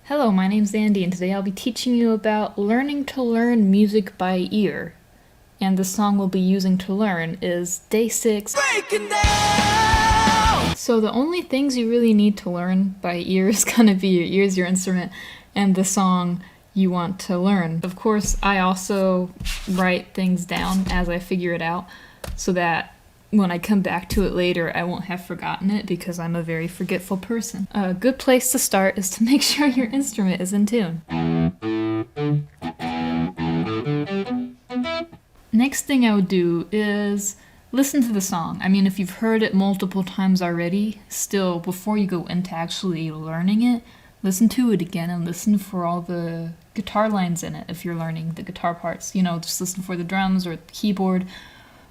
Hello, my name's Zandy, and today I'll be teaching you about learning to learn music by ear. And the song we'll be using to learn is Day6. So the only things you really need to learn by ear is gonna be your ears, your instrument, and the song you want to learn. Of course, I also write things down as I figure it out so that when I come back to it later, I won't have forgotten it because I'm a very forgetful person. A good place to start is to make sure your instrument is in tune. Next thing I would do is listen to the song. I mean, if you've heard it multiple times already, still, before you go into actually learning it, listen to it again and listen for all the guitar lines in it if you're learning the guitar parts. You know, just listen for the drums or the keyboard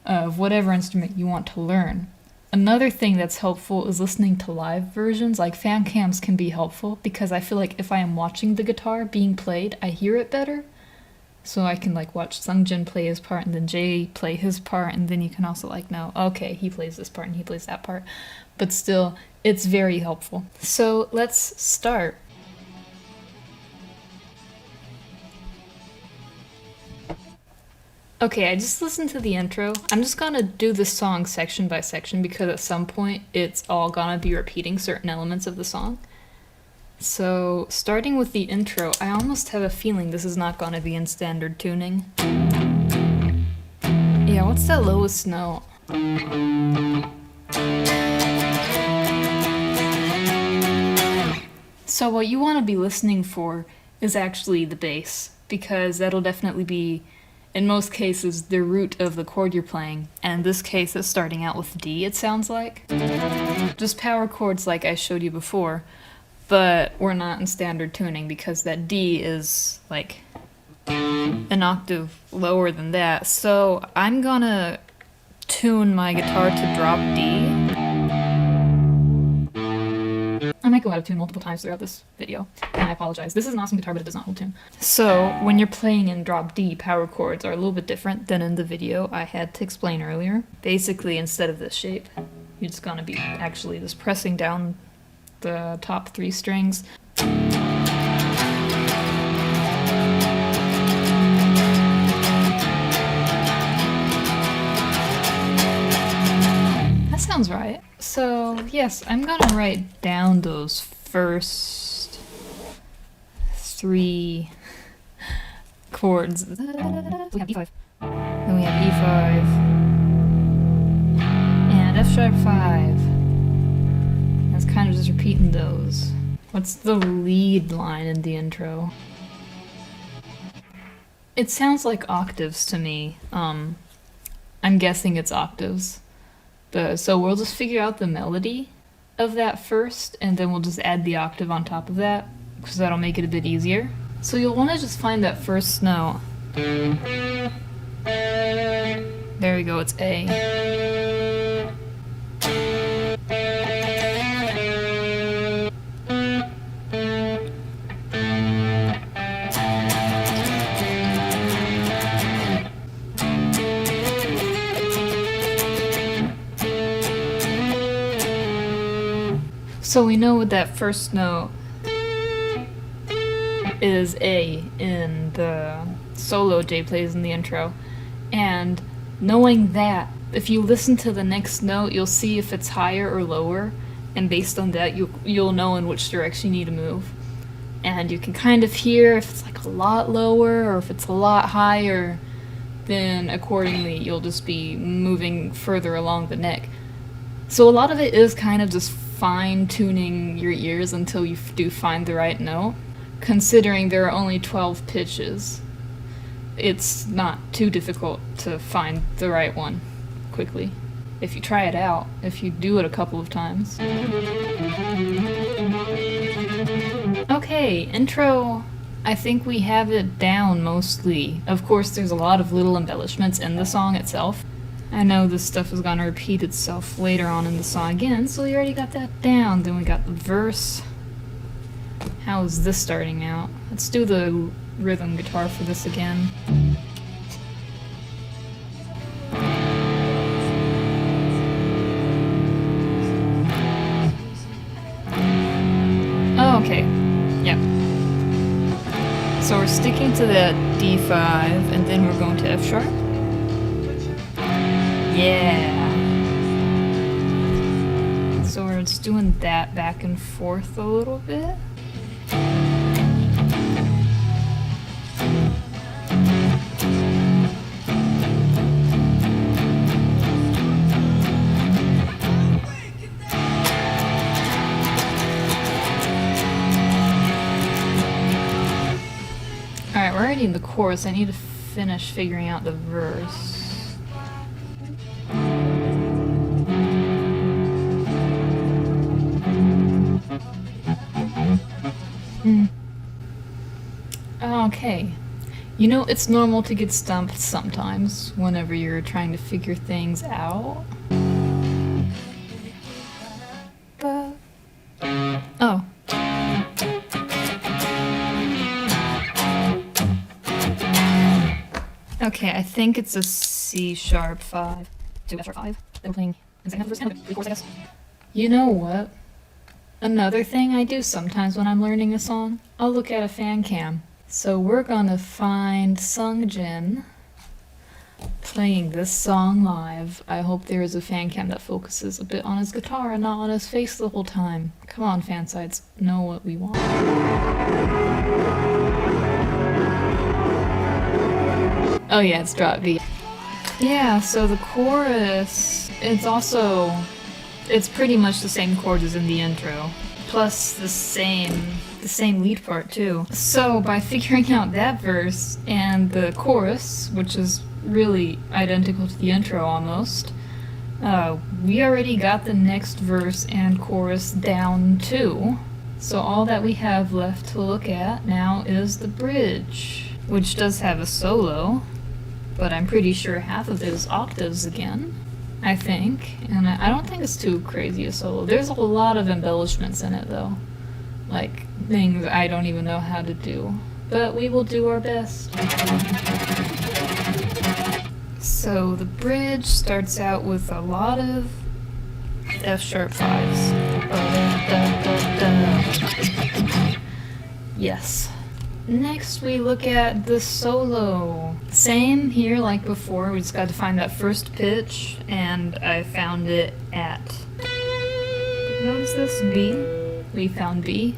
of whatever instrument you want to learn. Another thing that's helpful is listening to live versions, like Fancams can be helpful because I feel like if I am watching the guitar being played, I hear it better. So I can like watch Sungjoon play his part and then Jay play his part, and then you can also like know, okay, he plays this part and he plays that part. But still, it's very helpful. So let's start. Okay, I just listened to the intro. I'm just gonna do the song section by section because at some point it's all gonna be repeating certain elements of the song. So, starting with the intro, I almost have a feeling this is not gonna be in standard tuning. Yeah, what's that lowest note? So what you want to be listening for is actually the bass, because that'll definitely be, in most cases, the root of the chord you're playing, and in this case it's starting out with D, it sounds like. Just power chords like I showed you before, but we're not in standard tuning because that D is like an octave lower than that. So I'm gonna tune my guitar to drop D. I might go out of tune multiple times throughout this video, and I apologize. This is an awesome guitar, but it does not hold tune. So when you're playing in drop D, power chords are a little bit different than in the video I had to explain earlier. Basically, instead of this shape, you're just gonna be actually just pressing down the top 3 strings. That sounds right. So yes, I'm gonna write down those first 3 chords. We have E5. Then we have E5. And F sharp 5. It's kind of just repeating those. What's the lead line in the intro? It sounds like octaves to me. I'm guessing it's octaves. So we'll just figure out the melody of that first, and then we'll just add the octave on top of that, because that'll make it a bit easier. So you'll want to just find that first note. There we go, it's A. So we know what that first note is A in the solo Jay plays in the intro. And knowing that, if you listen to the next note, you'll see if it's higher or lower, and based on that, you'll know in which direction you need to move. And you can kind of hear if it's like a lot lower or if it's a lot higher, then accordingly you'll just be moving further along the neck. So a lot of it is kind of just fine-tuning your ears until you do find the right note. Considering there are only 12 pitches, it's not too difficult to find the right one quickly. If you try it out, if you do it a couple of times. Okay, intro. I think we have it down mostly. Of course, there's a lot of little embellishments in the song itself. I know this stuff is gonna repeat itself later on in the song again, so we already got that down. Then we got the verse. How is this starting out? Let's do the rhythm guitar for this again. Oh, okay. Yep. So we're sticking to that D5, and then we're going to F sharp. Yeah. So we're just doing that back and forth a little bit. Alright, we're already in the chorus. I need to finish figuring out the verse. Okay. You know, it's normal to get stumped sometimes whenever you're trying to figure things out. But... oh. Okay, I think it's a C sharp 5 to F sharp 5 that we're playing in second half of the verse, chorus, I guess. You know what? Another thing I do sometimes when I'm learning a song, I'll look at a fan cam. So we're gonna find Sungjin playing this song live. I hope there is a fan cam that focuses a bit on his guitar and not on his face the whole time. Come on, fan sides, know what we want. Oh yeah, it's drop B. Yeah, so the chorus, it's pretty much the same chords as in the intro, plus the same lead part too. So by figuring out that verse and the chorus, which is really identical to the intro almost, we already got the next verse and chorus down too. So all that we have left to look at now is the bridge, which does have a solo, but I'm pretty sure half of it is octaves again, I think. And I don't think it's too crazy a solo. There's a lot of embellishments in it though. Like, things I don't even know how to do. But we will do our best. So the bridge starts out with a lot of F sharp 5s. Yes. Next we look at the solo. Same here like before, we just got to find that first pitch, and I found it at... notice this? B. We found B.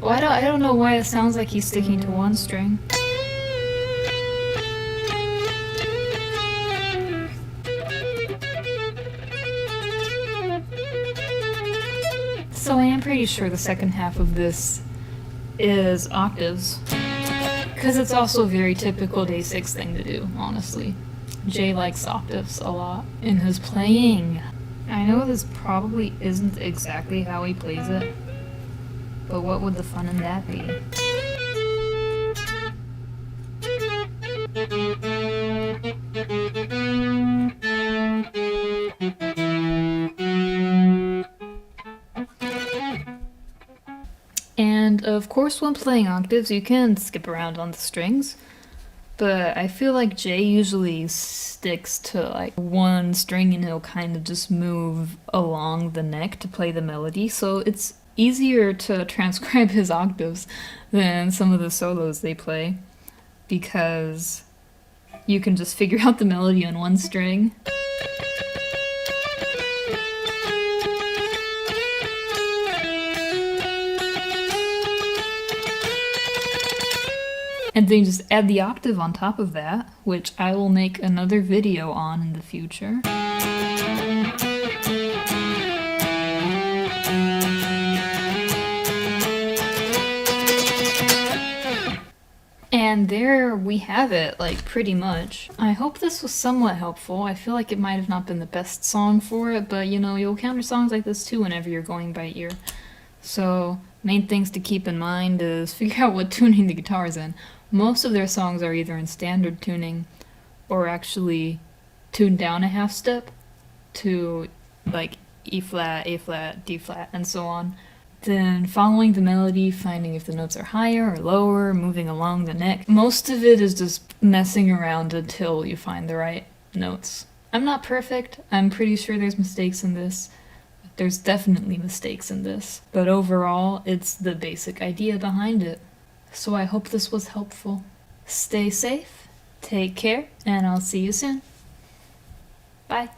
Well, I don't know why it sounds like he's sticking to one string. So I am pretty sure the second half of this is octaves, because it's also a very typical Day6 thing to do, honestly. Jay likes octaves a lot in his playing. I know this probably isn't exactly how he plays it, but what would the fun in that be? And of course when playing octaves you can skip around on the strings, but I feel like Jay usually sticks to like one string and he'll kind of just move along the neck to play the melody, so it's easier to transcribe his octaves than some of the solos they play, because you can just figure out the melody on one string. And then just add the octave on top of that, which I will make another video on in the future. And there we have it, like, pretty much. I hope this was somewhat helpful. I feel like it might have not been the best song for it, but you know, you'll encounter songs like this too whenever you're going by ear. So, main things to keep in mind is figure out what tuning the guitar's in. Most of their songs are either in standard tuning or actually tuned down a half step to like E flat, A flat, D flat, and so on. Then following the melody, finding if the notes are higher or lower, moving along the neck. Most of it is just messing around until you find the right notes. I'm not perfect. I'm pretty sure there's mistakes in this. There's definitely mistakes in this, but overall, it's the basic idea behind it. So I hope this was helpful. Stay safe, take care, and I'll see you soon. Bye.